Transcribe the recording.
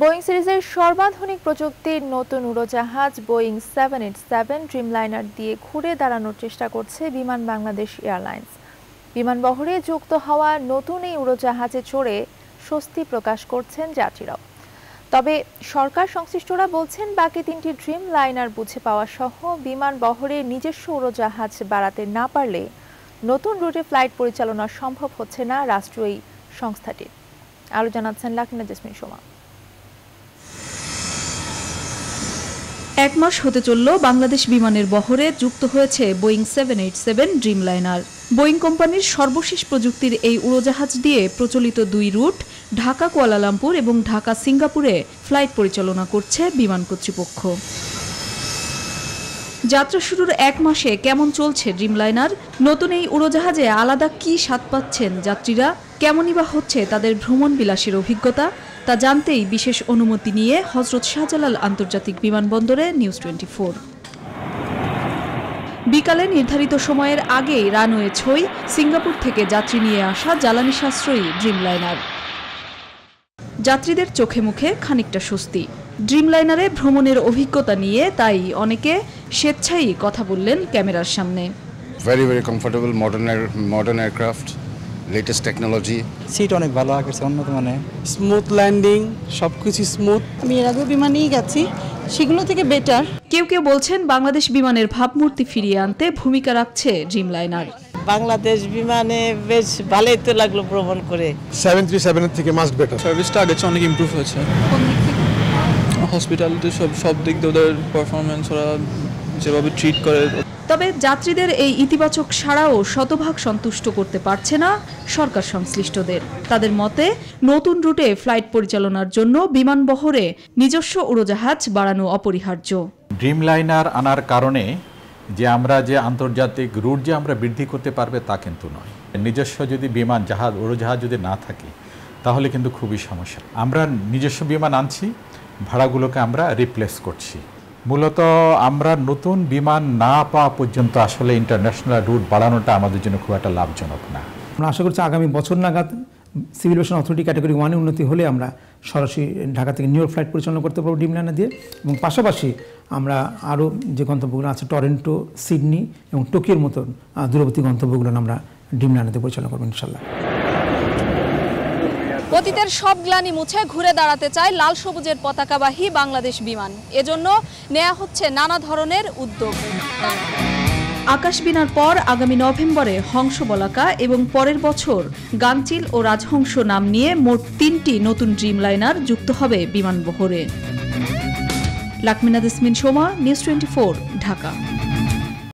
Boeing সিরিজের সর্বাধুনিক প্রযুক্তির নতুন উড়োজাহাজ বোয়িং 787 ড্রিমলাইনার দিয়ে ঘুরে দাঁড়ানোর চেষ্টা করছে বিমান বাংলাদেশ এয়ারলাইন্স। বিমানবহরে যুক্ত হওয়া নতুন এই উড়োজাহাজে চড়ে স্বস্তি প্রকাশ করছেন যাত্রীরাও। তবে সরকার সংশ্লিষ্টরা বলছেন বাকি তিনটি ড্রিমলাইনার বুঝে পাওয়া সহ বিমানবহরে নিজস্ব উড়োজাহাজ বাড়াতে না পারলে নতুন রুটে ফ্লাইট পরিচালনা সম্ভব হচ্ছে না রাষ্ট্রীয় এই সংস্থাটির। আরও জানাচ্ছেন লাকমিনা জেসমিন সোমা। এক মাস হতে চলল বাংলাদেশ বিমানের বহরে যুক্ত হয়েছে বোয়িং 787 ড্রিমলাইনার। বোয়িং কোম্পানির সর্বশেষ প্রযুক্তির এই উড়োজাহাজ দিয়ে প্রচলিত দুই রুট ঢাকা কুয়ালালামপুর এবং ঢাকা সিঙ্গাপুরে ফ্লাইট পরিচালনা করছে বিমান কর্তৃপক্ষ। যাত্রা শুরুর এক মাসে কেমন চলছে ড্রিমলাইনার? নতুন এই উড়োজাহাজে আলাদা কি স্বাদ পাচ্ছেন যাত্রীরা? কেমনই বা হচ্ছে তাদের ভ্রমণ বিলাসের অভিজ্ঞতা? তা জানতেই বিশেষ অনুমতি নিয়ে হযরত শাহজালাল আন্তর্জাতিক বিমানবন্দরে নিউজ 24। বিকালে নির্ধারিত সময়ের আগেই রানওয়ে ছই সিঙ্গাপুর থেকে যাত্রী নিয়ে আসা জ্বালানি সাশ্রয়ী ড্রিমলাইনার। যাত্রীদের চোখে মুখে খানিকটা স্বস্তি। ড্রিমলাইনারে ভ্রমণের অভিজ্ঞতা নিয়ে তাই অনেকে স্বেচ্ছায় কথা বললেন ক্যামেরার সামনে। very comfortable modern aircraft, latest technology. Seat অনেক ভালো, আগের চেয়ে উন্নত মানের। স্মুথ ল্যান্ডিং, সবকিছু স্মুথ। আমি এর আগেও বিমানেই গেছি, সেগুলো থেকে বেটার। কেউ কেউ বলছেন বাংলাদেশ বিমানের ভাবমূর্তি ফিরিয়ে আনতে ভূমিকা রাখছে ড্রিমলাইনার। বাংলাদেশ বিমানে বেশ ভালোই তো লাগলো ভ্রমণ করে। 737 এর থেকে মাস্ট বেটার। সার্ভিসটা আগের চেয়ে অনেক ইমপ্রুভ হয়েছে। হসপিটালিটি সব দিক দিয়ে ওদের পারফরমেন্স, ওরা যেভাবে ট্রিট করে। তবে যাত্রীদের এই ইতিবাচক সাড়াও শতভাগ সন্তুষ্ট করতে পারছে না সরকার সংশ্লিষ্টদের। তাদের মতে নতুন রুটে ফ্লাইট পরিচালনার জন্য বিমানবহরে নিজস্ব উড়োজাহাজ বাড়ানো অপরিহার্য। ড্রিমলাইনার আনার কারণে যে আমরা যে আন্তর্জাতিক রুট যে আমরা বৃদ্ধি করতে পারবে তা কিন্তু নয়। নিজস্ব যদি বিমান জাহাজ উড়োজাহাজ যদি না থাকে তাহলে কিন্তু খুবই সমস্যা। আমরা নিজস্ব বিমান আনছি, ভাড়াগুলোকে আমরা রিপ্লেস করছি। মূলত আমরা নতুন বিমান না পাওয়া পর্যন্ত আসলে ইন্টারন্যাশনাল রুট বাড়ানোটা আমাদের জন্য খুব একটা লাভজনক না। আমরা আশা করছি আগামী বছর নাগাদ সিভিল এভিয়েশন অথরিটি ক্যাটাগরি 1 এ উন্নতি হলে আমরা সরাসরি ঢাকা থেকে নিউ ইয়র্ক ফ্লাইট পরিচালনা করতে পারবো ড্রিমলাইনার দিয়ে। এবং পাশাপাশি আমরা আরও যে গন্তব্যগুলো আছে টরন্টো, সিডনি এবং টোকিওর মতো দূরবর্তী গন্তব্যগুলো আমরা ড্রিমলাইনারে পরিচালনা করবো ইনশাল্লাহ। অতীতের সব গ্লানি মুছে ঘুরে দাঁড়াতে চায় লাল সবুজের পতাকাবাহী বাংলাদেশ বিমান। এজন্য নেওয়া হচ্ছে নানা ধরনের উদ্যোগ। আকাশবিনার পর আগামী নভেম্বরে হংসবলাকা এবং পরের বছর গাংচিল ও রাজহংস নাম নিয়ে মোট 3টি নতুন ড্রিমলাইনার যুক্ত হবে বিমানবহরে। লাকমিনা জেসমিন সোমা, নিউজ 24, ঢাকা।